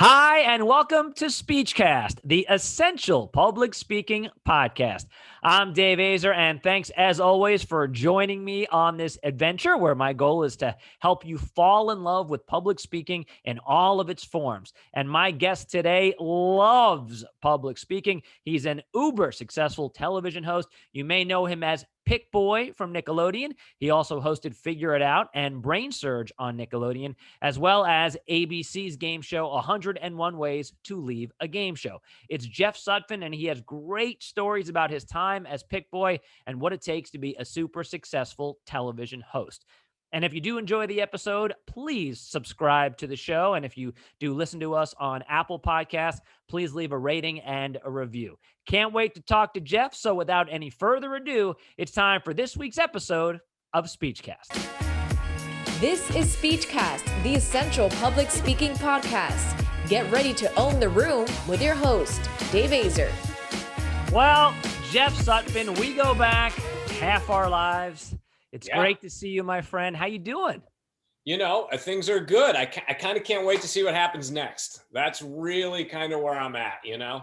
Hi, and welcome to Speechcast, the essential public speaking podcast. I'm Dave Azer, and thanks as always for joining me on this adventure where my goal is to help you fall in love with public speaking in all of its forms. And my guest today loves public speaking. He's an uber successful television host. You may know him as Pick Boy from Nickelodeon. He also hosted Figure It Out and Brain Surge on Nickelodeon, as well as ABC's game show 101 Ways to Leave a Game Show. It's Jeff Sutphen, and he has great stories about his time as Pick Boy and what it takes to be a super successful television host. And if you do enjoy the episode, please subscribe to the show. And if you do listen to us on Apple Podcasts, please leave a rating and a review. Can't wait to talk to Jeff. So without any further ado, it's time for this week's episode of Speechcast. This is Speechcast, the essential public speaking podcast. Get ready to own the room with your host, Dave Azer. Well, Jeff Sutphen, we go back half our lives. It's great to see you, my friend. How you doing? You know, things are good. I kind of can't wait to see what happens next. That's really kind of where I'm at, you know?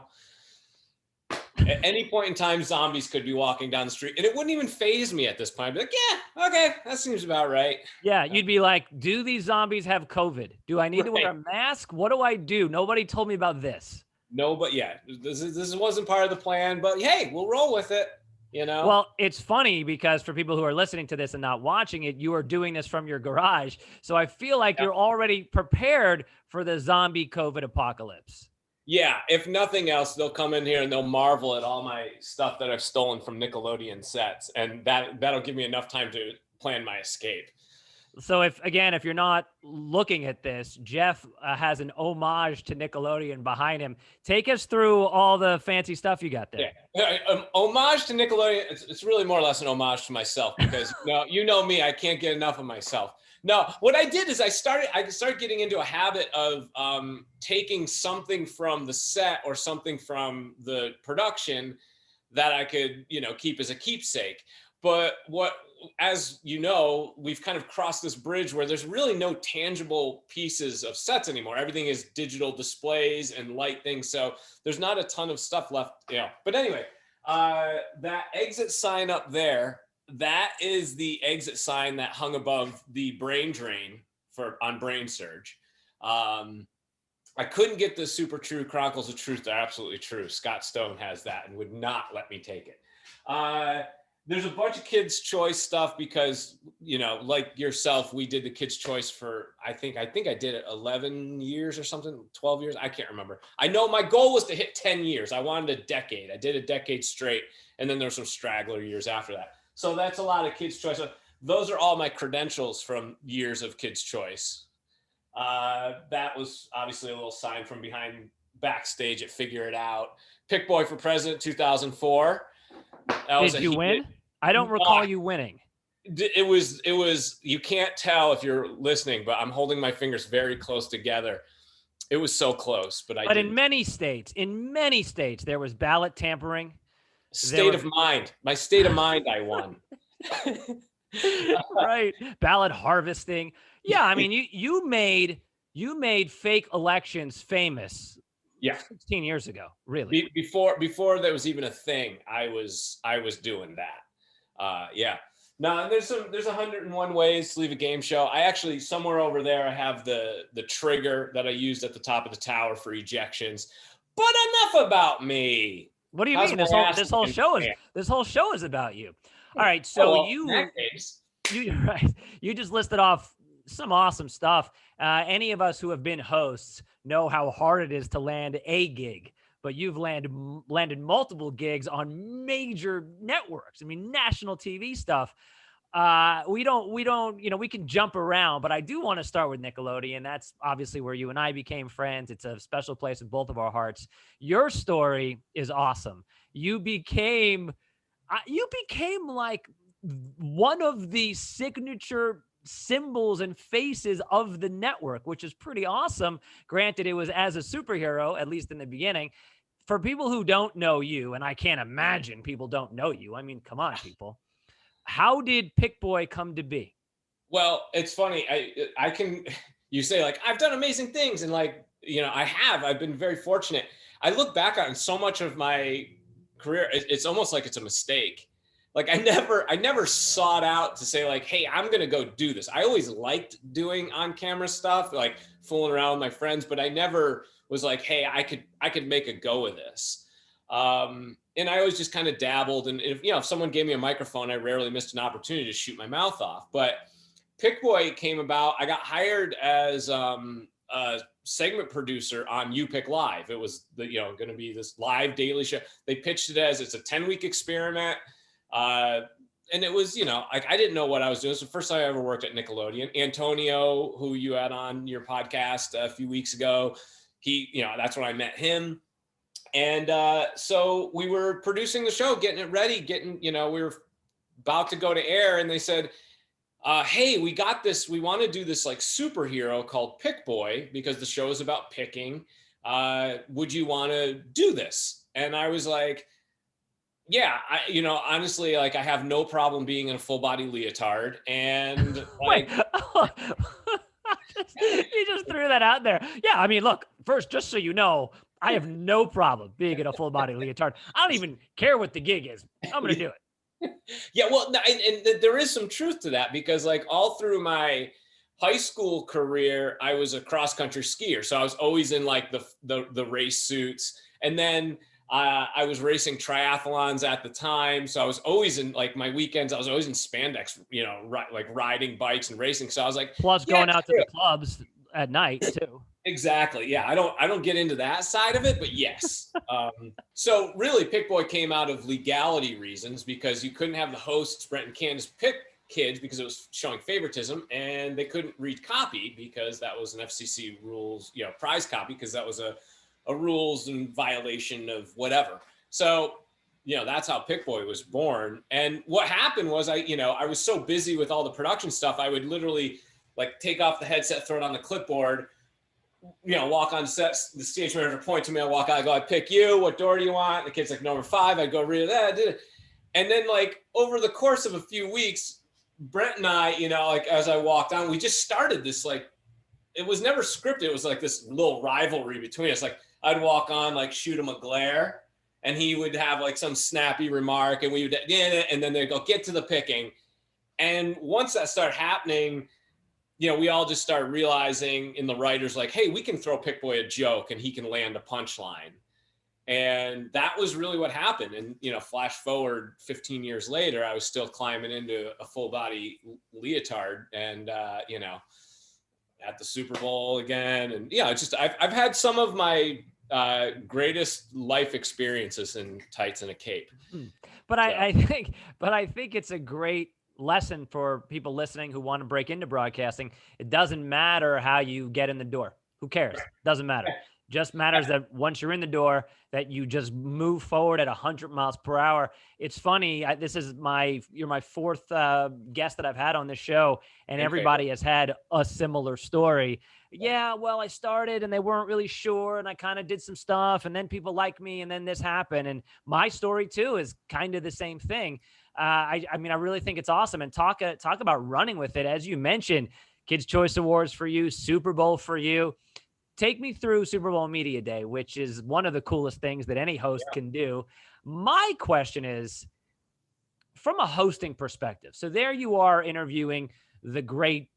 At any point in time, zombies could be walking down the street, and it wouldn't even faze me at this point. I'd be like, yeah, okay, that seems about right. Yeah, you'd be like, do these zombies have COVID? Do I need to wear a mask? What do I do? Nobody told me about this. No, but yeah, this wasn't part of the plan, but hey, we'll roll with it. You know? Well, it's funny because for people who are listening to this and not watching it, you are doing this from your garage. So I feel like you're already prepared for the zombie COVID apocalypse. Yeah, if nothing else, they'll come in here and they'll marvel at all my stuff that I've stolen from Nickelodeon sets. And that'll give me enough time to plan my escape. So if you're not looking at this, Jeff has an homage to Nickelodeon behind him. Take us through all the fancy stuff you got there. Yeah. Homage to Nickelodeon. It's really more or less an homage to myself because you know me, I can't get enough of myself. No, what I did is I started getting into a habit of taking something from the set or something from the production that I could, keep as a keepsake. But as you know, we've kind of crossed this bridge where there's really no tangible pieces of sets anymore. Everything is digital displays and light things. So there's not a ton of stuff left. Yeah. But anyway, that exit sign up there, that is the exit sign that hung above the brain drain on Brain Surge. I couldn't get the Super True Chronicles of Truth. They're absolutely true. Scott Stone has that and would not let me take it. There's a bunch of Kids' Choice stuff because, like yourself, we did the Kids' Choice for, I think I did it 11 years or something, 12 years. I can't remember. I know my goal was to hit 10 years. I wanted a decade. I did a decade straight. And then there's some straggler years after that. So that's a lot of Kids' Choice. So those are all my credentials from years of Kids' Choice. That was obviously a little sign from behind backstage at Figure It Out. Pick Boy for President 2004. Did you win? I don't recall you winning. It was, you can't tell if you're listening, but I'm holding my fingers very close together. It was so close, but in many states, there was ballot tampering. My state of mind, I won. Right. Ballot harvesting. Yeah. I mean, you made fake elections famous. Yeah. 16 years ago, really. Before there was even a thing, I was doing that. Yeah. No, there's 101 ways to leave a game show. I actually, somewhere over there, I have the trigger that I used at the top of the tower for ejections. But enough about me. What do you mean? This whole show is about you. All right. So you just listed off some awesome stuff. Any of us who have been hosts know how hard it is to land a gig, but you've landed multiple gigs on major networks. I mean, national TV stuff. We can jump around, but I do want to start with Nickelodeon. That's obviously where you and I became friends. It's a special place in both of our hearts. Your story is awesome. You became like one of the signature symbols and faces of the network, which is pretty awesome. Granted, it was as a superhero, at least in the beginning. For people who don't know you, and I can't imagine people don't know you. I mean, come on, people. How did Pick Boy come to be? Well, it's funny. I can, you say like, I've done amazing things. And like, I've been very fortunate. I look back on so much of my career, it's almost like it's a mistake. Like I never sought out to say like, hey, I'm going to go do this. I always liked doing on camera stuff, like fooling around with my friends, but I never was like, hey, I could make a go of this. And I always just kind of dabbled. And if someone gave me a microphone, I rarely missed an opportunity to shoot my mouth off. But Pick Boy came about. I got hired as a segment producer on You Pick Live. It was going to be this live daily show. They pitched it as it's a 10-week experiment. And it was, I didn't know what I was doing. It's the first time I ever worked at Nickelodeon. Antonio, who you had on your podcast a few weeks ago, that's when I met him. And so we were producing the show, getting it ready, we were about to go to air, and they said, hey, we got this. We want to do this like superhero called Pick Boy because the show is about picking. Would you want to do this? And I was like, yeah, honestly, like I have no problem being in a full body leotard. And like, you just threw that out there. Yeah. I mean, look, first, just so you know, I have no problem being in a full body leotard. I don't even care what the gig is. I'm going to do it. Yeah, well, and there is some truth to that because like all through my high school career, I was a cross country skier. So I was always in like the race suits. And then I was racing triathlons at the time. So I was always in like my weekends, I was always in spandex, like riding bikes and racing. So I was like, plus going out to the clubs at night too. Exactly. Yeah. I don't get into that side of it, but yes. So really Pick Boy came out of legality reasons because you couldn't have the hosts, Brent and Candace, pick kids because it was showing favoritism, and they couldn't read copy because that was an FCC rules, prize copy, because that was a rules and violation of whatever. So, that's how Pick Boy was born. And what happened was I was so busy with all the production stuff, I would literally like take off the headset, throw it on the clipboard, walk on set, the stage manager point to me, I walk out, I go, I pick you, what door do you want? The kid's like, number 5, I go, read that, I did it. And then like over the course of a few weeks, Brent and I, like as I walked on, we just started this, like, it was never scripted. It was like this little rivalry between us. Like I'd walk on, like shoot him a glare, and he would have like some snappy remark, and we would, and then they'd go, get to the picking. And once that started happening, we all just started realizing in the writers, like, hey, we can throw Pick Boy a joke and he can land a punchline. And that was really what happened. And, flash forward 15 years later, I was still climbing into a full body leotard and, at the Super Bowl again. And I've had some of my greatest life experiences in tights and a cape. But I think it's a great lesson for people listening who want to break into broadcasting. It doesn't matter how you get in the door. Who cares? Doesn't matter. Just matters that once you're in the door, that you just move forward at 100 miles per hour. It's funny. You're my 4th guest that I've had on this show, and everybody has had a similar story. Yeah, well, I started and they weren't really sure, and I kind of did some stuff, and then people like me, and then this happened. And my story too is kind of the same thing. I really think it's awesome. And talk about running with it. As you mentioned, Kids' Choice Awards for you, Super Bowl for you. Take me through Super Bowl Media Day, which is one of the coolest things that any host can do. My question is, from a hosting perspective, so there you are interviewing the great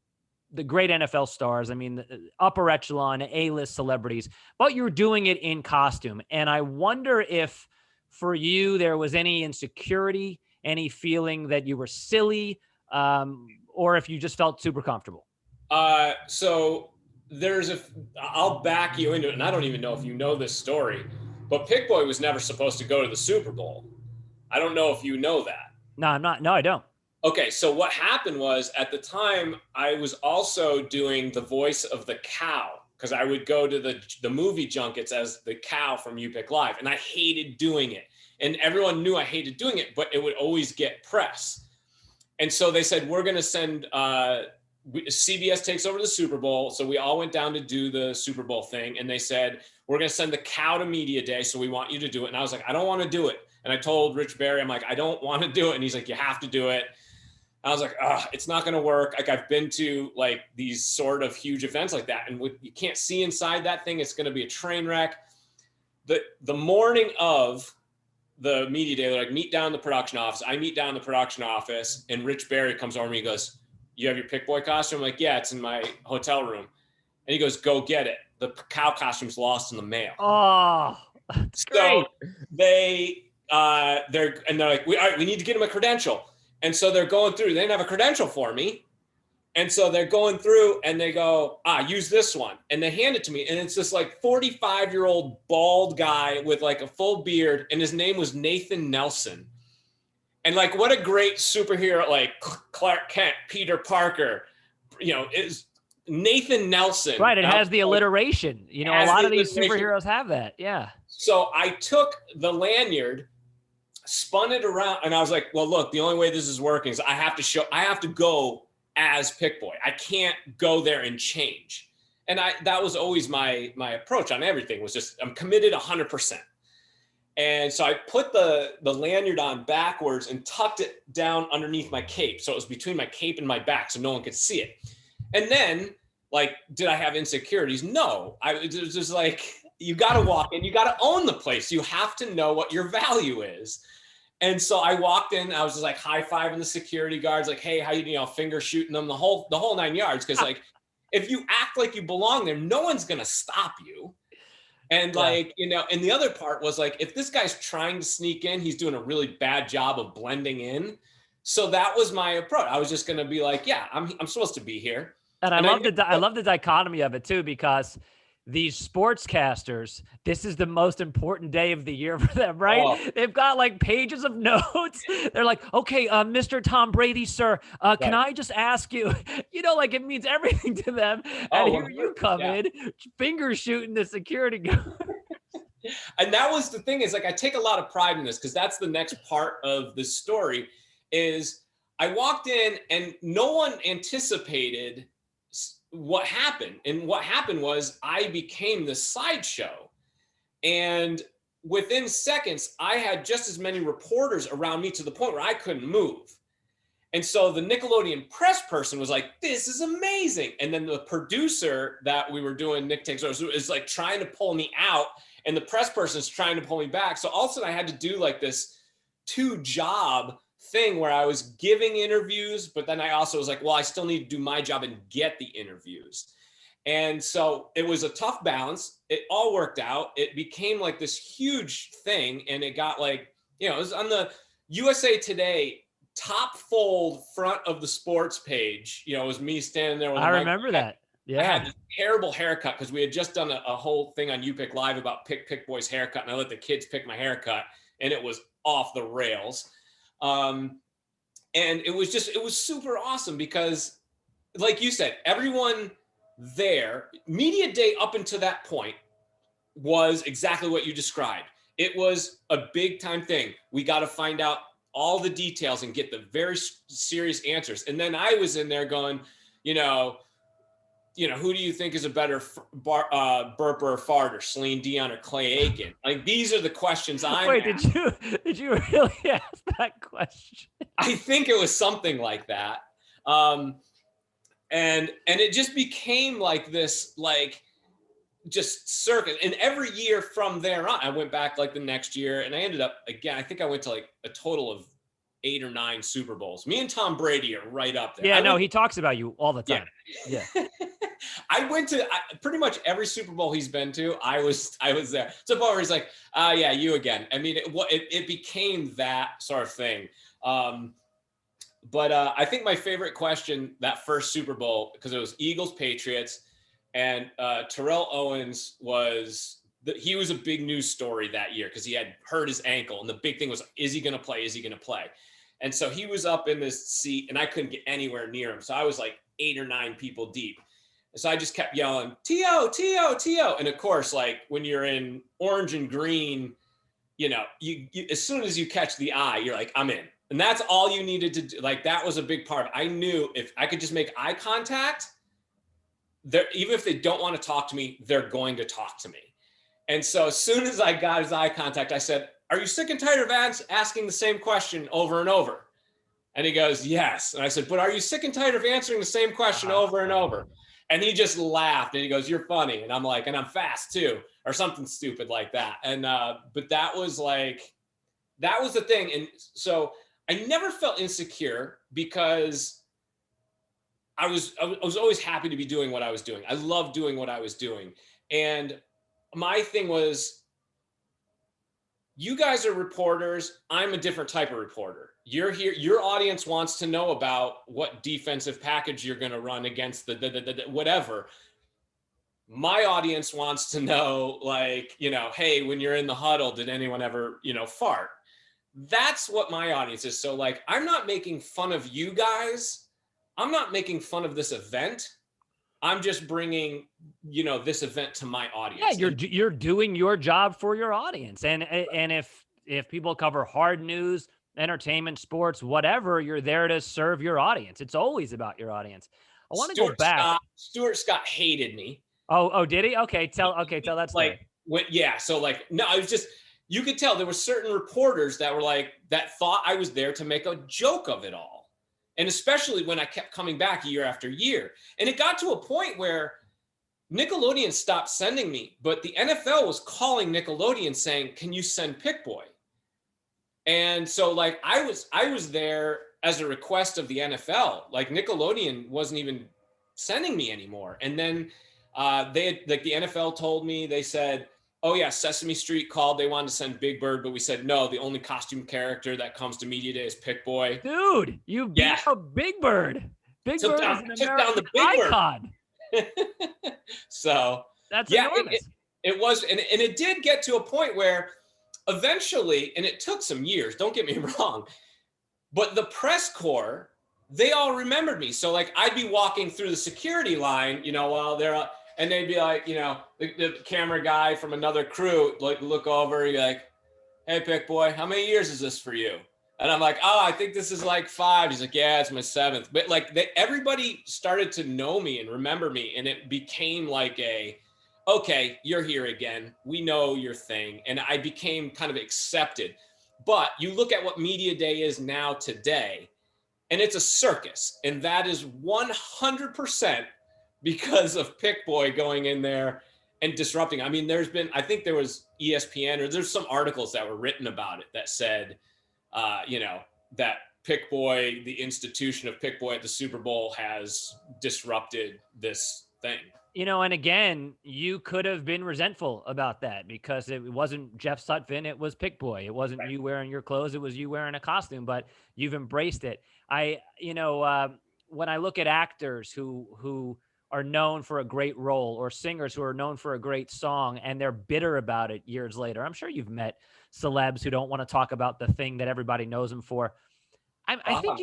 NFL stars. I mean, the upper echelon, A-list celebrities, but you're doing it in costume. And I wonder if for you, there was any insecurity, any feeling that you were silly, or if you just felt super comfortable. So I'll back you into it, and I don't even know if you know this story, but Pick Boy was never supposed to go to the Super Bowl. I don't know if you know that. No, I'm not. No, I don't. Okay, so what happened was at the time I was also doing the voice of the cow, because I would go to the movie junkets as the cow from You Pick Live, and I hated doing it. And everyone knew I hated doing it, but it would always get press. And so they said, we're going to send CBS takes over the Super Bowl. So we all went down to do the Super Bowl thing. And they said, we're going to send the cow to Media Day. So we want you to do it. And I was like, I don't want to do it. And I told Rich Berry, I'm like, I don't want to do it. And he's like, you have to do it. I was like, it's not going to work. Like I've been to like these sort of huge events like that, and you can't see inside that thing. It's going to be a train wreck. The morning of the media day, they're like, meet down in the production office. I meet down in the production office, and Rich Berry comes over to me and goes, you have your Pick Boy costume? I'm like, yeah, it's in my hotel room. And he goes, go get it. The cow costume's lost in the mail. Oh, that's great. So they're like, all right, we need to get him a credential. And so they're going through, they didn't have a credential for me. And so they're going through and they go, use this one. And they hand it to me. And it's this like 45-year-old bald guy with like a full beard. And his name was Nathan Nelson. And like, what a great superhero, like Clark Kent, Peter Parker, is Nathan Nelson. Right. It has the alliteration. A lot of these superheroes have that. Yeah. So I took the lanyard, spun it around, and I was like, well, look, the only way this is working is I have to go as Pick Boy. I can't go there and change. And that was always my approach on everything, was just, I'm committed 100%. And so I put the lanyard on backwards and tucked it down underneath my cape. So it was between my cape and my back so no one could see it. And then, like, did I have insecurities? No. It was just like, you got to walk in, you got to own the place. You have to know what your value is. And so I walked in, I was just like high-fiving the security guards, like, hey, how you finger shooting them, the whole 9 yards. Cause like, if you act like you belong there, no one's going to stop you. And like, and the other part was like, if this guy's trying to sneak in, he's doing a really bad job of blending in. So that was my approach. I was just going to be like, yeah, I'm supposed to be here. And I love the dichotomy of it too, because these sportscasters, this is the most important day of the year for them, right? Oh. They've got like pages of notes. They're like, okay, Mr. Tom Brady, sir, can I just ask you, like it means everything to them. And here you come in, finger shooting the security guard. And that was the thing, is like, I take a lot of pride in this, because that's the next part of the story. Is I walked in and no one anticipated what happened. And what happened was I became the sideshow. And within seconds, I had just as many reporters around me, to the point where I couldn't move. And so the Nickelodeon press person was like, this is amazing. And then the producer that we were doing Nick Takes Over is like trying to pull me out, and the press person is trying to pull me back. So all of a sudden I had to do like this 2-job thing where I was giving interviews, but then I also was like, well, I still need to do my job and get the interviews. And so it was a tough balance. It all worked out. It became like this huge thing. And it got like, it was on the USA Today top fold front of the sports page. It was me standing there with I remember that. Yeah. I had this terrible haircut, because we had just done a whole thing on UPick Live about Pick Boy's haircut. And I let the kids pick my haircut, and it was off the rails. And it was super awesome, because like you said, everyone there, media day up until that point was exactly what you described. It was a big time thing. We got to find out all the details and get the very serious answers. And then I was in there going, who do you think is a better burper or farter, Celine Dion or Clay Aiken? Like, these are the questions I'm asking. Did you really ask that question? I think it was something like that. And it just became like this, like, just circuit. And every year from there on, I went back like the next year, and I ended up, again, I think I went to like a total of 8 or 9 Super Bowls. Me and Tom Brady are right up there. Yeah, he talks about you all the time. Yeah. I went to pretty much every Super Bowl he's been to. I was there. So far, he's like, yeah, you again. I mean, it became that sort of thing. But I think my favorite question that first Super Bowl, because it was Eagles Patriots, and Terrell Owens he was a big news story that year, because he had hurt his ankle, and the big thing was, is he going to play? Is he going to play? And so he was up in this seat, and I couldn't get anywhere near him. So I was like 8 or 9 people deep. And so I just kept yelling, T.O., T.O., T.O. And of course, like when you're in orange and green, you as soon as you catch the eye, you're like, I'm in. And that's all you needed to do. Like, that was a big part. I knew if I could just make eye contact, even if they don't want to talk to me, they're going to talk to me. And so as soon as I got his eye contact, I said, are you sick and tired of asking the same question over and over? And he goes, yes. And I said, but are you sick and tired of answering the same question over and over? And he just laughed and he goes, you're funny. And I'm like, and I'm fast too, or something stupid like that. And, but that was the thing. And so I never felt insecure because I was always happy to be doing what I was doing. I loved doing what I was doing. And my thing was, you guys are reporters. I'm a different type of reporter. You're here. Your audience wants to know about what defensive package you're going to run against the whatever. My audience wants to know, like, hey, when you're in the huddle, did anyone ever, fart? That's what my audience is. So like, I'm not making fun of you guys. I'm not making fun of this event. I'm just bringing, this event to my audience. Yeah, you're doing your job for your audience. And if people cover hard news, entertainment, sports, whatever, you're there to serve your audience. It's always about your audience. I want to go back. Stuart Scott hated me. Oh, did he? Okay, tell that story. So no, I was just, you could tell there were certain reporters that were like, that thought I was there to make a joke of it all. And especially when I kept coming back year after year. And it got to a point where Nickelodeon stopped sending me, but the NFL was calling Nickelodeon saying, can you send Pick Boy? And so like, I was there as a request of the NFL. Like Nickelodeon wasn't even sending me anymore. And then the NFL told me, they said, oh yeah, Sesame Street called. They wanted to send Big Bird, but we said, no, the only costume character that comes to Media Day is Pick Boy. Dude, you beat up Big Bird. Big Bird is an American icon. So that's enormous. It was, and it did get to a point where eventually, and it took some years, don't get me wrong, but the press corps, they all remembered me. So like, I'd be walking through the security line, while they're, and they'd be like, the camera guy from another crew, like look over, you're like, hey, Pick Boy, how many years is this for you? And I'm like, oh, I think this is like 5. He's like, yeah, it's my 7th. But like everybody started to know me and remember me. And it became like okay, you're here again. We know your thing. And I became kind of accepted. But you look at what Media Day is now today, and it's a circus. And that is 100% because of Pick Boy going in there and disrupting. I mean, I think there was ESPN, or there's some articles that were written about it that said, that Pick Boy, the institution of Pick Boy at the Super Bowl, has disrupted this thing. And again, you could have been resentful about that because it wasn't Jeff Sutphen, it was Pick Boy. It wasn't you wearing your clothes, it was you wearing a costume, but you've embraced it. When I look at actors who are known for a great role, or singers who are known for a great song, and they're bitter about it years later. I'm sure you've met celebs who don't want to talk about the thing that everybody knows them for. I think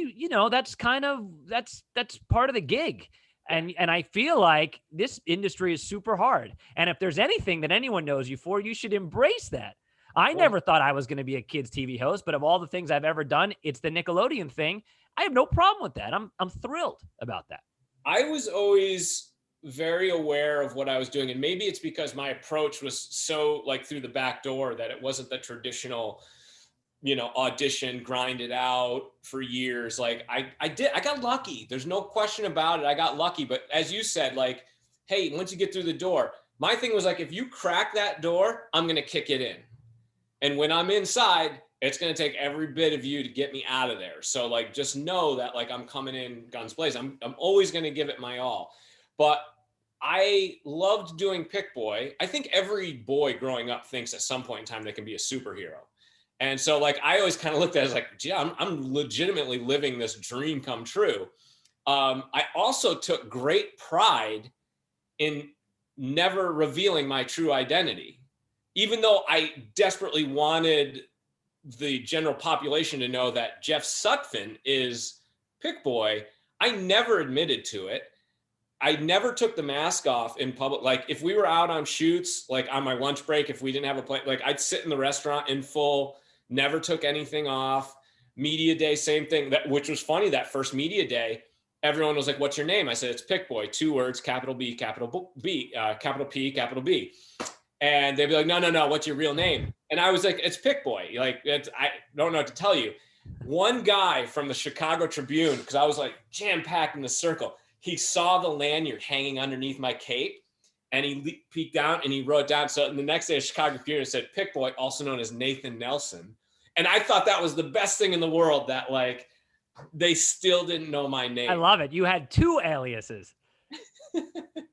that's kind of, that's part of the gig. And I feel like this industry is super hard. And if there's anything that anyone knows you for, you should embrace that. I never thought I was going to be a kids TV host, but of all the things I've ever done, it's the Nickelodeon thing. I have no problem with that. I'm thrilled about that. I was always very aware of what I was doing. And maybe it's because my approach was so like through the back door that it wasn't the traditional, audition, grind it out for years. Like I got lucky. There's no question about it. I got lucky. But as you said, like, hey, once you get through the door, my thing was like, if you crack that door, I'm going to kick it in. And when I'm inside, it's going to take every bit of you to get me out of there. So like, just know that like, I'm coming in guns blazing. I'm always going to give it my all. But I loved doing Pick Boy. I think every boy growing up thinks at some point in time they can be a superhero. And so like, I always kind of looked at it as like, gee, I'm legitimately living this dream come true. I also took great pride in never revealing my true identity, even though I desperately wanted the general population to know that Jeff Sutphen is Pick Boy. I never admitted to it. I never took the mask off in public. Like if we were out on shoots, like on my lunch break, if we didn't have a plane, like I'd sit in the restaurant in full, never took anything off. Media Day, same thing, which was funny. That first Media Day, everyone was like, what's your name? I said, it's Pick Boy, 2 words, capital B, capital B, capital P, capital B. And they'd be like, no, what's your real name? And I was like, it's Pick Boy. Like, I don't know what to tell you. One guy from the Chicago Tribune, because I was like jam-packed in the circle, he saw the lanyard hanging underneath my cape, and he peeked down and he wrote down. So the next day, the Chicago Tribune said, "Pick Boy," also known as Nathan Nelson. And I thought that was the best thing in the world, that like they still didn't know my name. I love it. You had 2 aliases.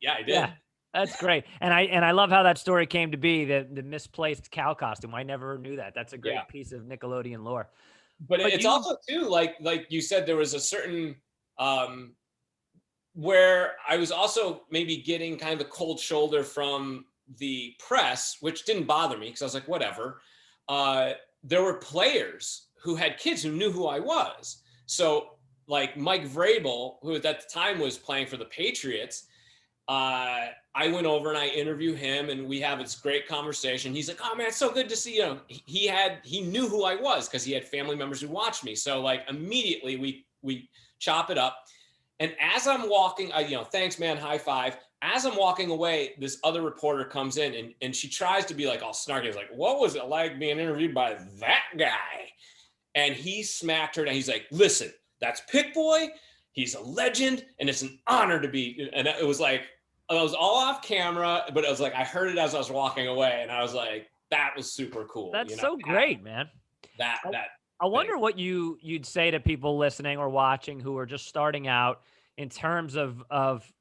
Yeah, I did. Yeah, that's great. And I love how that story came to be, the misplaced cow costume. I never knew that. That's a great piece of Nickelodeon lore. But it's also too, like you said, there was a certain where I was also maybe getting kind of the cold shoulder from the press, which didn't bother me because I was like, whatever. There were players who had kids who knew who I was. So like Mike Vrabel, who at the time was playing for the Patriots, I went over and I interviewed him, and we have this great conversation. He's like, "Oh man, it's so good to see you." He knew who I was because he had family members who watched me. So like immediately we chop it up. And as I'm walking, thanks man, high five. As I'm walking away, this other reporter comes in and she tries to be like all snarky. He's like, "What was it like being interviewed by that guy?" And he smacked her and he's like, "Listen, that's Pick Boy. He's a legend, and it's an honor to be." And it was like, I was all off camera, but it was like, I heard it as I was walking away, and I was like, that was super cool. That's so great, man. I wonder what you'd say to people listening or watching who are just starting out in terms of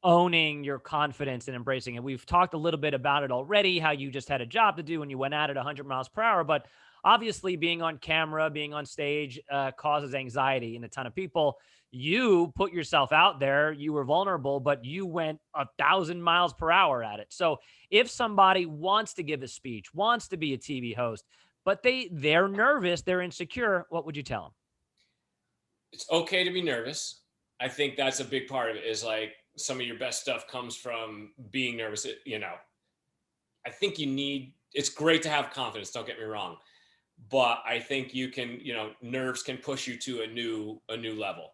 owning your confidence and embracing it. We've talked a little bit about it already, how you just had a job to do and you went at it 100 miles per hour, but obviously being on camera, being on stage causes anxiety in a ton of people. You put yourself out there, you were vulnerable, but you went 1,000 miles per hour at it. So if somebody wants to give a speech, wants to be a TV host, but they're nervous, they're insecure, what would you tell them? It's okay to be nervous. I think that's a big part of it, is like some of your best stuff comes from being nervous. I think it's great to have confidence, don't get me wrong, but I think you can, nerves can push you to a new level.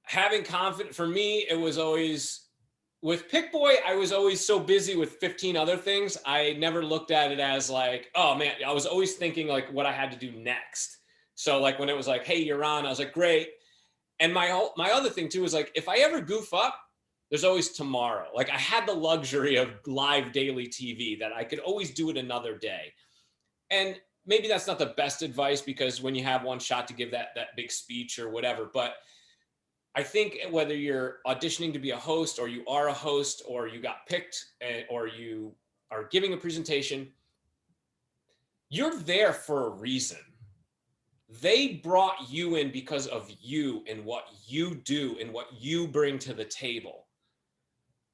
Having confidence, for me, it was always, with Pick Boy, I was always so busy with 15 other things. I never looked at it as like, oh man, I was always thinking like what I had to do next. So like when it was like, "Hey, you're on," I was like, great. And my other thing too is like, if I ever goof up, there's always tomorrow. Like I had the luxury of live daily TV that I could always do it another day. And maybe that's not the best advice, because when you have one shot to give that big speech or whatever, but I think whether you're auditioning to be a host, or you are a host, or you got picked, or you are giving a presentation, you're there for a reason. They brought you in because of you and what you do and what you bring to the table.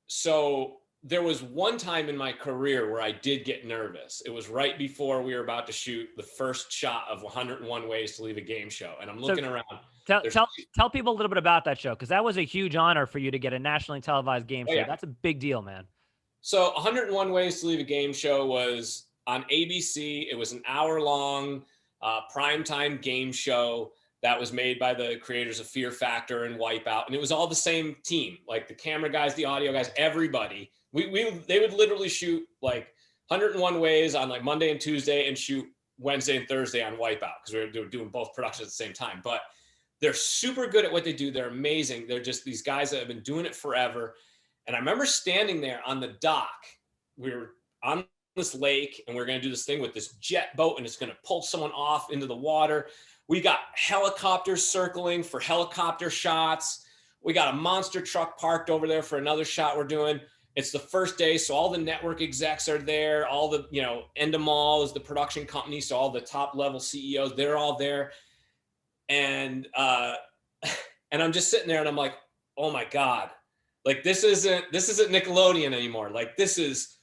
So there was one time in my career where I did get nervous. It was right before we were about to shoot the first shot of 101 Ways to Leave a Game Show. And I'm looking around. Tell people a little bit about that show, because that was a huge honor for you to get a nationally televised game show. Yeah. That's a big deal, man. So 101 Ways to Leave a Game Show was on ABC. It was an hour-long primetime game show that was made by the creators of Fear Factor and Wipeout. And it was all the same team, like the camera guys, the audio guys, everybody. They would literally shoot like 101 Ways on like Monday and Tuesday and shoot Wednesday and Thursday on Wipeout, because they were doing both productions at the same time. But they're super good at what they do. They're amazing. They're just these guys that have been doing it forever. And I remember standing there on the dock. We were on this lake and we we're going to do this thing with this jet boat, and it's going to pull someone off into the water. We got helicopters circling for helicopter shots. We got a monster truck parked over there for another shot we're doing. It's the first day, so all the network execs are there. All the, Endemol is the production company, so all the top level CEOs, they're all there. And I'm just sitting there and I'm like, oh my God, like this isn't Nickelodeon anymore. Like there's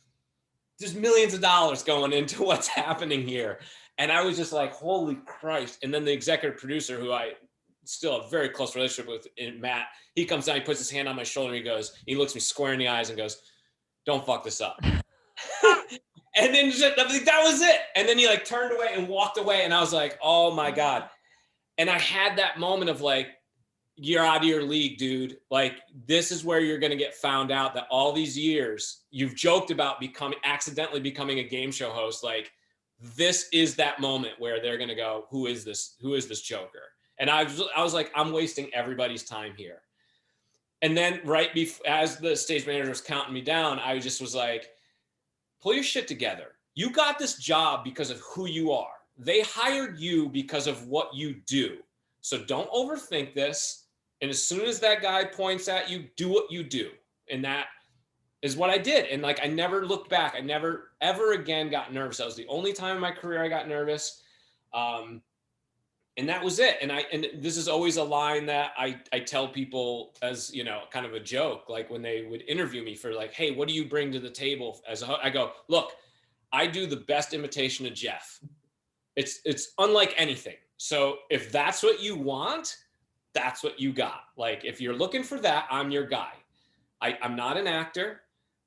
millions of dollars going into what's happening here. And I was just like, holy Christ. And then the executive producer, who I still have a very close relationship with, Matt, he comes down, he puts his hand on my shoulder, and he looks me square in the eyes and goes, "Don't fuck this up." And then that was it. And then he like turned away and walked away. And I was like, oh my God. And I had that moment of like, you're out of your league, dude. Like, this is where you're going to get found out that all these years you've joked about accidentally becoming a game show host. Like, this is that moment where they're going to go, who is this joker? And I was like, I'm wasting everybody's time here. And then right before, as the stage manager was counting me down, I just was like, pull your shit together. You got this job because of who you are. They hired you because of what you do. So don't overthink this. And as soon as that guy points at you, do what you do. And that is what I did. And like, I never looked back. I never, ever again got nervous. That was the only time in my career I got nervous. And that was it. And this is always a line that I tell people as, you know, kind of a joke, like when they would interview me for like, hey, what do you bring to the table? I go, look, I do the best imitation of Jeff. It's unlike anything. So if that's what you want, that's what you got. Like, if you're looking for that, I'm your guy. I'm not an actor.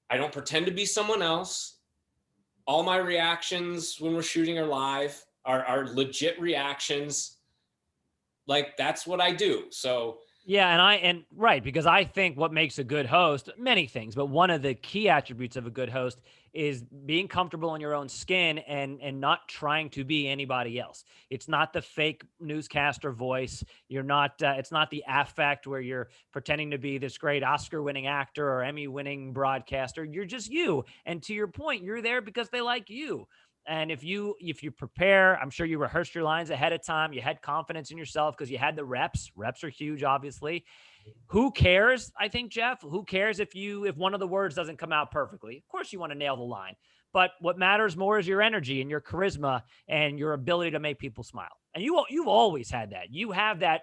I don't pretend to be someone else. All my reactions when we're shooting are live, are legit reactions. Like, that's what I do. So yeah, right, because I think what makes a good host, many things, but one of the key attributes of a good host is being comfortable in your own skin and not trying to be anybody else. It's not the fake newscaster voice. You're not, it's not the affect where you're pretending to be this great Oscar-winning actor or Emmy-winning broadcaster. You're just you. And to your point, you're there because they like you. And if you prepare, I'm sure you rehearsed your lines ahead of time. You had confidence in yourself because you had the reps. Reps are huge, obviously. Who cares? I think, Jeff, who cares if one of the words doesn't come out perfectly? Of course you want to nail the line. But what matters more is your energy and your charisma and your ability to make people smile. And you've always had that. You have that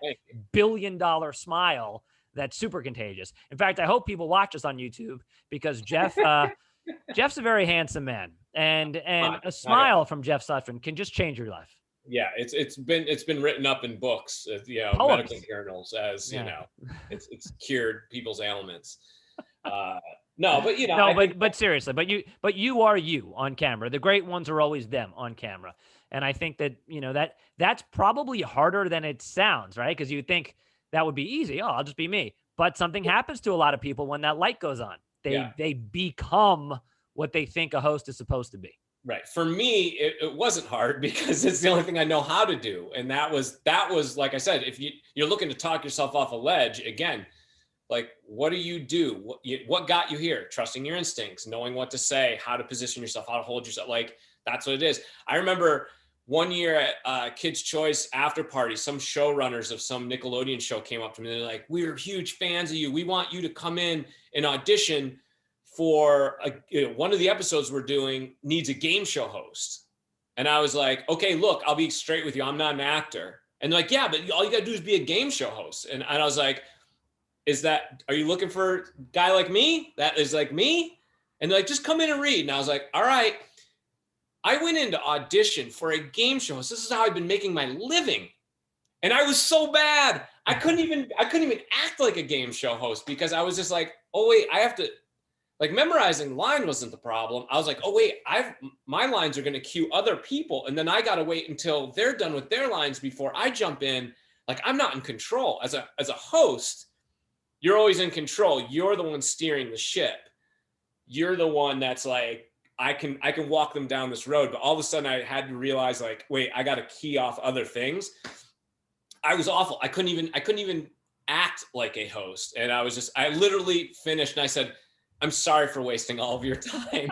billion-dollar smile that's super contagious. In fact, I hope people watch us on YouTube because Jeff's a very handsome man, and a smile from Jeff Sutphen can just change your life. Yeah, it's been written up in books, you know, Poems. medical journals as you know, it's cured people's ailments. No, but you know, but seriously, but you are you on camera. The great ones are always them on camera, and I think that you know that's probably harder than it sounds, right? Because you think that would be easy. Oh, I'll just be me. But something happens to a lot of people when that light goes on. They become what they think a host is supposed to be. Right. For me, it wasn't hard because it's the only thing I know how to do. And that was, like I said, if you're looking to talk yourself off a ledge, again, like, what do you do? What got you here? Trusting your instincts, knowing what to say, how to position yourself, how to hold yourself. Like, that's what it is. I remember one year at Kids' Choice after party, some showrunners of some Nickelodeon show came up to me. They're like, we're huge fans of you. We want you to come in and audition for one of the episodes we're doing needs a game show host. And I was like, okay, look, I'll be straight with you. I'm not an actor. And they're like, yeah, but all you got to do is be a game show host. And I was like, are you looking for a guy like me? That is like me? And they're like, just come in and read. And I was like, all right. I went into audition for a game show host. This is how I've been making my living. And I was so bad. I couldn't even act like a game show host because I was just like, oh wait, I have to, like, memorizing line wasn't the problem. I was like, oh wait, my lines are going to cue other people. And then I got to wait until they're done with their lines before I jump in. Like, I'm not in control. As a host, you're always in control. You're the one steering the ship. You're the one that's like, I can walk them down this road. But all of a sudden I had to realize, like, wait, I got to key off other things. I was awful. I couldn't even act like a host. And I literally finished and I said, I'm sorry for wasting all of your time.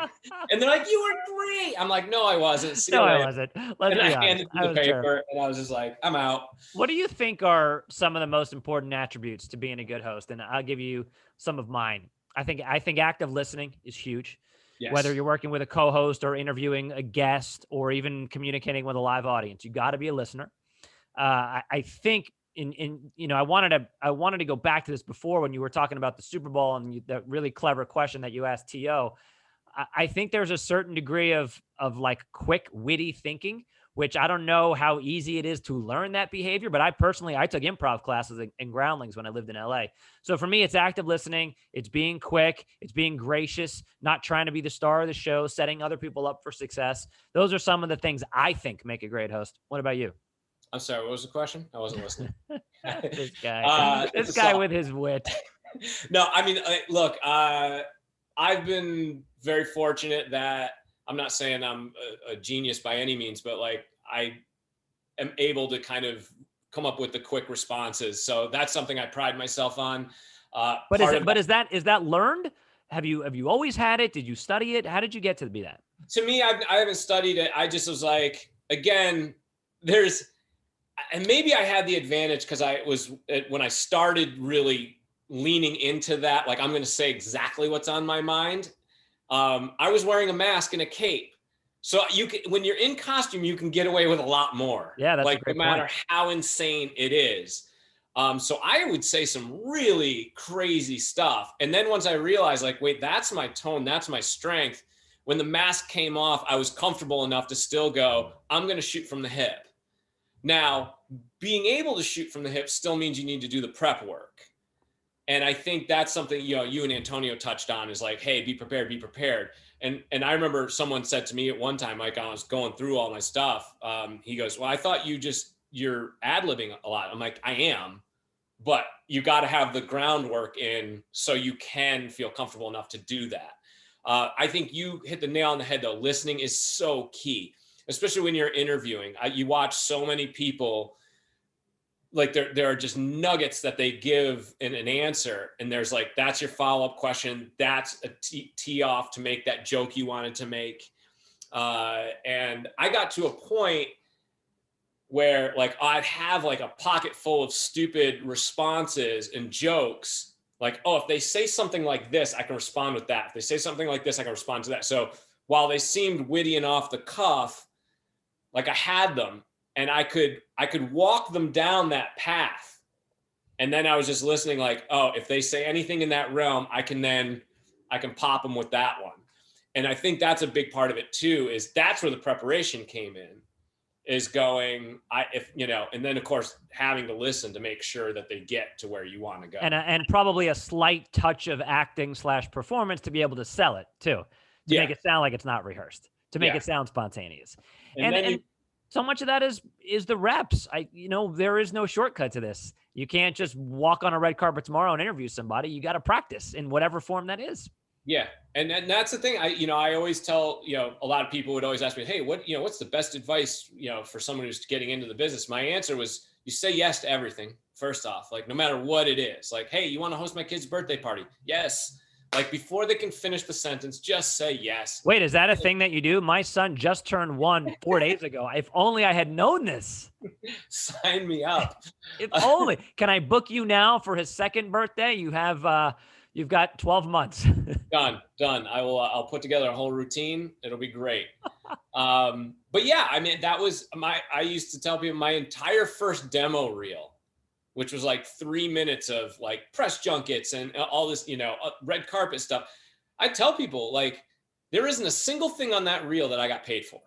And they're like, you were great. I'm like, no, I wasn't. I wasn't. Let's be honest. I handed them the paper and I was just like, I'm out. What do you think are some of the most important attributes to being a good host? And I'll give you some of mine. I think active listening is huge. Yes. Whether you're working with a co-host or interviewing a guest or even communicating with a live audience, you got to be a listener. I think I wanted to go back to this before when you were talking about the Super Bowl and that really clever question that you asked T.O. I think there's a certain degree of like quick, witty thinking, which I don't know how easy it is to learn that behavior. But I took improv classes in Groundlings when I lived in LA. So for me, it's active listening. It's being quick. It's being gracious, not trying to be the star of the show, setting other people up for success. Those are some of the things I think make a great host. What about you? I'm sorry, what was the question? I wasn't listening. This guy with his wit. No, I mean, look, I've been very fortunate that I'm not saying I'm a genius by any means, but like I am able to kind of come up with the quick responses. So that's something I pride myself on. But is that learned? Have you always had it? Did you study it? How did you get to be that? To me, I haven't studied it. I just was like, again, and maybe I had the advantage because when I started really leaning into that, like I'm going to say exactly what's on my mind. I was wearing a mask and a cape. So when you're in costume, you can get away with a lot more. Yeah, that's like a great no matter point. how insane it is. So I would say some really crazy stuff. And then once I realized, like, wait, that's my tone, that's my strength. When the mask came off, I was comfortable enough to still go, I'm going to shoot from the hip. Now, being able to shoot from the hip still means you need to do the prep work. And I think that's something, you and Antonio touched on is like, hey, be prepared, be prepared. And I remember someone said to me at one time, like I was going through all my stuff. He goes, well, I thought you're ad-libbing a lot. I'm like, I am, but you got to have the groundwork in so you can feel comfortable enough to do that. I think you hit the nail on the head though. Listening is so key, especially when you're interviewing. You watch so many people, like there are just nuggets that they give in an answer. And there's like, that's your follow-up question. That's a tee off to make that joke you wanted to make. And I got to a point where like, I'd have like a pocket full of stupid responses and jokes. Like, oh, if they say something like this, I can respond with that. If they say something like this, I can respond to that. So while they seemed witty and off the cuff, like I had them. And I could walk them down that path. And then I was just listening like, oh, if they say anything in that realm, I can pop them with that one. And I think that's a big part of it too, is that's where the preparation came in, is going, and then of course having to listen to make sure that they get to where you want to go. And probably a slight touch of acting / performance to be able to sell it too, to make it sound like it's not rehearsed, to make it sound spontaneous. And so much of that is the reps. There is no shortcut to this. You can't just walk on a red carpet tomorrow and interview somebody. You got to practice in whatever form that is. Yeah. And that's the thing. I always tell, a lot of people would always ask me, hey, what's the best advice, for someone who's getting into the business? My answer was, you say yes to everything. First off, like, no matter what it is, like, hey, you want to host my kid's birthday party? Yes. Like, before they can finish the sentence, just say yes. Wait, is that a thing that you do? My son just turned 1 4 days ago. If only I had known this. Sign me up. If only. Can I book you now for his second birthday? You have, you've got 12 months. Done. I'll put together a whole routine. It'll be great. But yeah, I mean, I used to tell people my entire first demo reel, which was like 3 minutes of like press junkets and all this, red carpet stuff. I tell people, like, there isn't a single thing on that reel that I got paid for.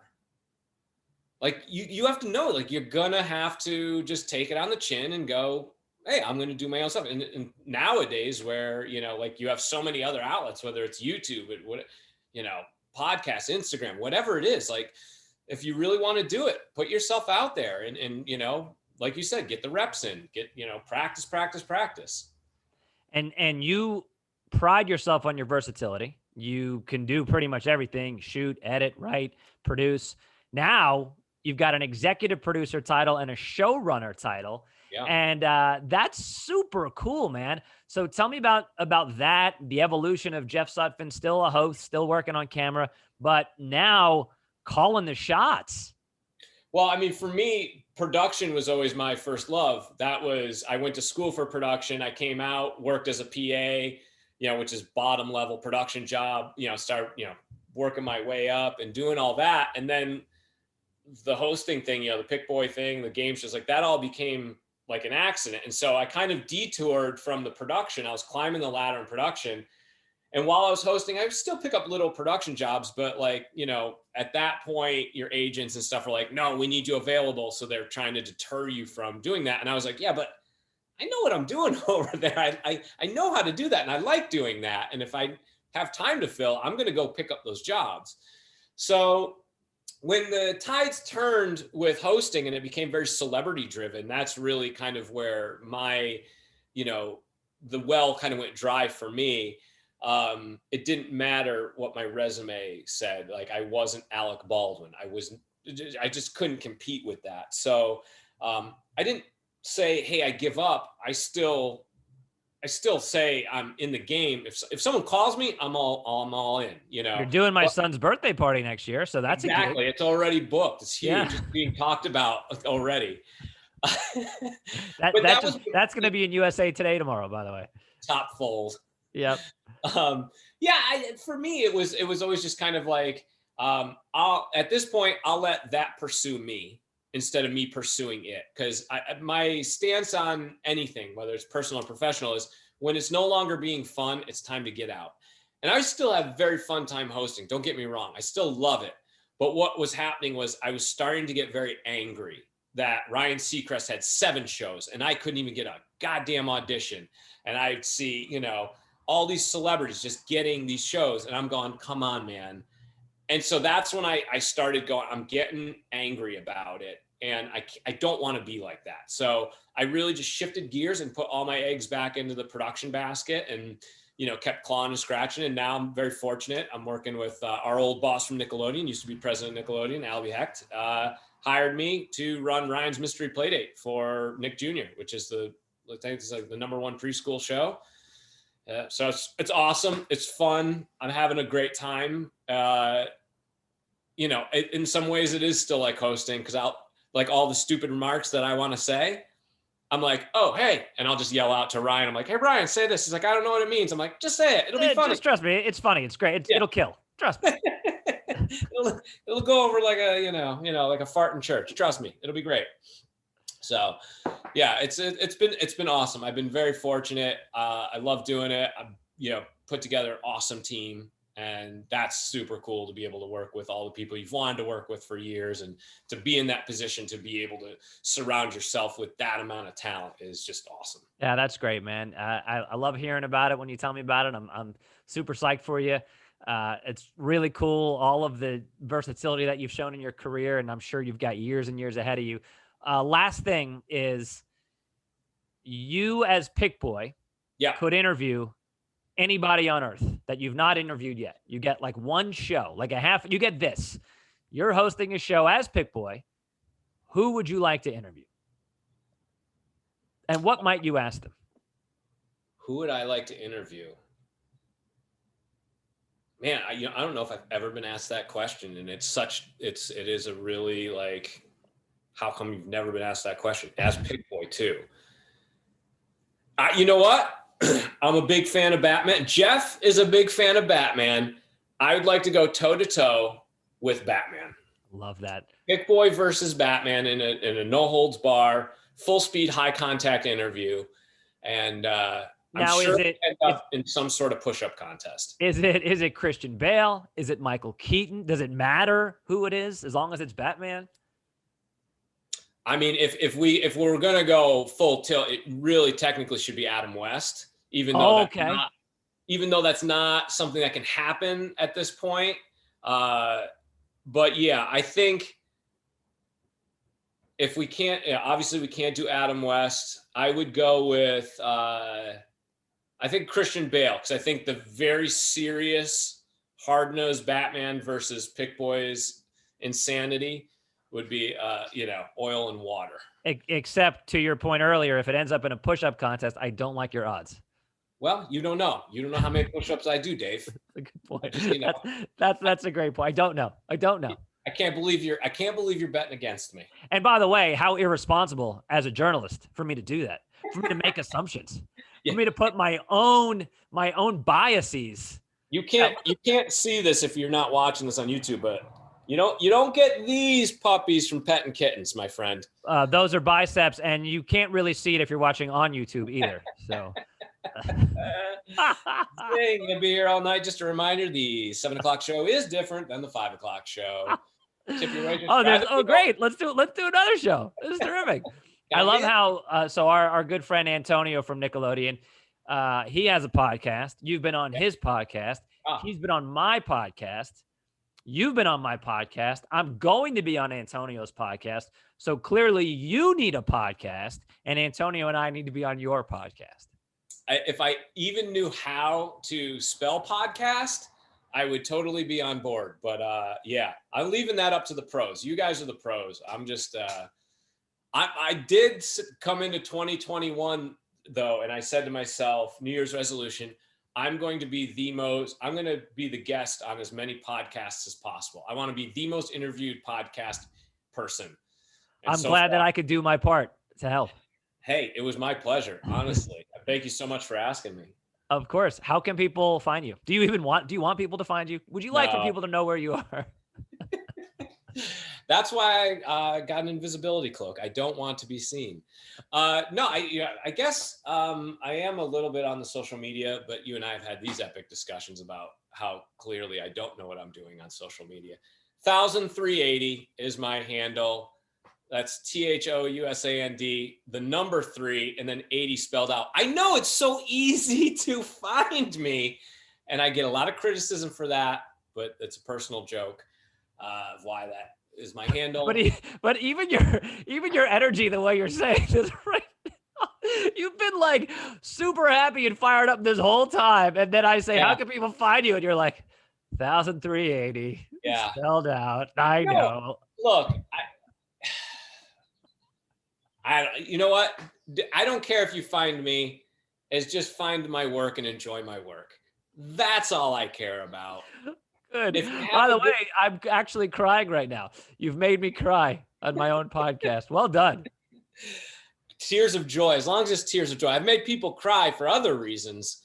Like, you have to know, like, you're gonna have to just take it on the chin and go, hey, I'm gonna do my own stuff. And nowadays, where like, you have so many other outlets, whether it's YouTube, podcasts, Instagram, whatever it is, like, if you really want to do it, put yourself out there and like you said, get the reps in, get, practice. And you pride yourself on your versatility. You can do pretty much everything: shoot, edit, write, produce. Now you've got an executive producer title and a showrunner title. Yeah. And that's super cool, man. So tell me about that, the evolution of Jeff Sutphen, still a host, still working on camera, but now calling the shots. Well, I mean, for me, production was always my first love. I went to school for production. I came out, worked as a PA, which is bottom level production job, start, working my way up and doing all that. And then the hosting thing, the Pick Boy thing, the game shows, like that all became like an accident. And so I kind of detoured from the production. I was climbing the ladder in production. And while I was hosting, I would still pick up little production jobs, but like, at that point, your agents and stuff are like, no, we need you available. So they're trying to deter you from doing that. And I was like, yeah, but I know what I'm doing over there. I know how to do that. And I like doing that. And if I have time to fill, I'm going to go pick up those jobs. So when the tides turned with hosting and it became very celebrity driven, that's really kind of where my, the well kind of went dry for me. it didn't matter what my resume said. Like I wasn't Alec Baldwin. I just couldn't compete with that. So I didn't say, hey, I give up. I still say I'm in the game. If someone calls me, I'm all in, you know. You're doing my son's birthday party next year, so that's exactly. It's already booked. It's huge. Yeah. It's being talked about already. That's going to be in USA Today tomorrow, by the way. Top fold. Yep. For me, it was always just kind of like, at this point, I'll let that pursue me instead of me pursuing it. Because my stance on anything, whether it's personal or professional, is when it's no longer being fun, it's time to get out. And I still have very fun time hosting. Don't get me wrong. I still love it. But what was happening was I was starting to get very angry that Ryan Seacrest had 7 shows and I couldn't even get a goddamn audition. And I'd see, you know, all these celebrities just getting these shows. And I'm going, come on, man. And so that's when I started going, I'm getting angry about it. And I don't want to be like that. So I really just shifted gears and put all my eggs back into the production basket and, you know, kept clawing and scratching. And now I'm very fortunate. I'm working with our old boss from Nickelodeon, used to be president of Nickelodeon, Albie Hecht, hired me to run Ryan's Mystery Playdate for Nick Jr., which is I think it's like the #1 preschool show. So it's awesome. It's fun. I'm having a great time. You know, in some ways it is still like hosting because I'll like all the stupid remarks that I want to say. I'm like, oh, hey. And I'll just yell out to Ryan. I'm like, hey, Ryan, say this. He's like, I don't know what it means. I'm like, just say it. It'll be funny. Just trust me. It's funny. It's great. It'll kill. Trust me. it'll go over like a, you know, like a fart in church. Trust me. It'll be great. So yeah, it's been awesome. I've been very fortunate. I love doing it. I've, you know, put together an awesome team. And that's super cool to be able to work with all the people you've wanted to work with for years, and to be in that position to be able to surround yourself with that amount of talent is just awesome. Yeah, that's great, man. I love hearing about it when you tell me about it. I'm super psyched for you. It's really cool, all of the versatility that you've shown in your career, and I'm sure you've got years and years ahead of you. Last thing is, you as Pick Boy could interview anybody on earth that you've not interviewed yet. You get like one show, like you get this. You're hosting a show as Pick Boy. Who would you like to interview? And what might you ask them? Who would I like to interview? Man, I don't know if I've ever been asked that question. And it is a really like, how come you've never been asked that question as Pick Boy too? You know what? I'm a big fan of Batman. Jeff is a big fan of Batman. I would like to go toe to toe with Batman. Love that. Pick Boy versus Batman in a no holds bar, full speed, high contact interview. And I'm sure it'll end up in some sort of push-up contest. Is it Christian Bale? Is it Michael Keaton? Does it matter who it is as long as it's Batman? I mean, if we're gonna go full tilt, it really technically should be Adam West, even though that's not something that can happen at this point. But yeah, I think if we can't, obviously we can't do Adam West. I would go with I think Christian Bale, because I think the very serious, hard-nosed Batman versus Pick Boy's insanity would be, oil and water. Except to your point earlier, if it ends up in a push-up contest, I don't like your odds. Well, you don't know. You don't know how many push-ups I do, Dave. That's a good point. That's a great point. I don't know. I can't believe you're betting against me. And by the way, how irresponsible as a journalist for me to do that, for me to make assumptions, for me to put my own biases. You can't see this if you're not watching this on YouTube, but you don't get these puppies from petting kittens, my friend. Those are biceps, and you can't really see it if you're watching on YouTube either. So, hey, gonna be here all night. Just a reminder: the 7:00 show is different than the 5:00 show. Great! Let's do another show. This is terrific. I love how so our good friend Antonio from Nickelodeon, he has a podcast. You've been on his podcast. He's been on my podcast. You've been on my podcast. I'm going to be on Antonio's podcast. So clearly you need a podcast, and Antonio and I need to be on your podcast. if I even knew how to spell podcast, I would totally be on board. But yeah, I'm leaving that up to the pros. You guys are the pros. I'm just, I did come into 2021 though, and I said to myself, New Year's resolution, I'm going to be the guest on as many podcasts as possible. I want to be the most interviewed podcast person. And I'm glad that I could do my part to help. Hey, it was my pleasure, honestly. Thank you so much for asking me. Of course. How can people find you? Do you want people to find you? Would you like for people to know where you are? That's why I got an invisibility cloak. I don't want to be seen. I guess I am a little bit on the social media, but you and I have had these epic discussions about how clearly I don't know what I'm doing on social media. 1380 is my handle. That's THOUSAND, the number 3, and then 80 spelled out. I know it's so easy to find me, and I get a lot of criticism for that, but it's a personal joke of why that is my handle. But even your energy, the way you're saying this right now, you've been like super happy and fired up this whole time, and then I say, how can people find you? And you're like, 1380, spelled out. I know. Look, you know what? I don't care if you find me. It's just find my work and enjoy my work. That's all I care about. Good. By the way, I'm actually crying right now. You've made me cry on my own podcast. Well done. Tears of joy. As long as it's tears of joy. I've made people cry for other reasons,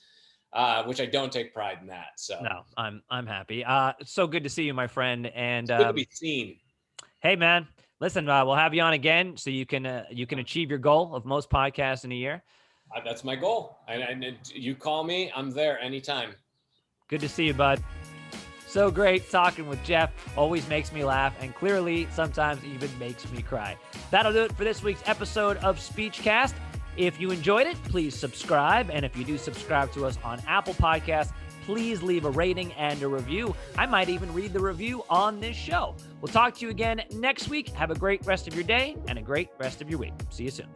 which I don't take pride in that. So no, I'm happy. It's so good to see you, my friend. And it's good to be seen. Hey, man. Listen, we'll have you on again so you can achieve your goal of most podcasts in a year. That's my goal. And you call me, I'm there anytime. Good to see you, bud. So great talking with Jeff. Always makes me laugh and clearly sometimes even makes me cry. That'll do it for this week's episode of Speechcast. If you enjoyed it, please subscribe. And if you do subscribe to us on Apple Podcasts, please leave a rating and a review. I might even read the review on this show. We'll talk to you again next week. Have a great rest of your day and a great rest of your week. See you soon.